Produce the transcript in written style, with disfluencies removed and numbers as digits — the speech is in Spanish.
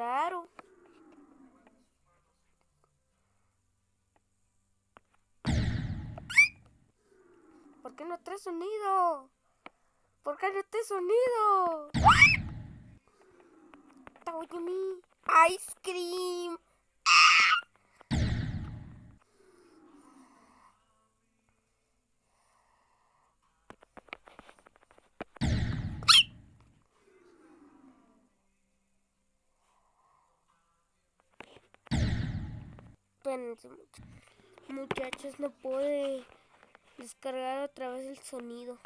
raro. ¿Por qué no trae sonido? ¿Por qué no trae sonido? Oye, mi ice cream. Espérense, muchachos, no puede descargar otra vez el sonido.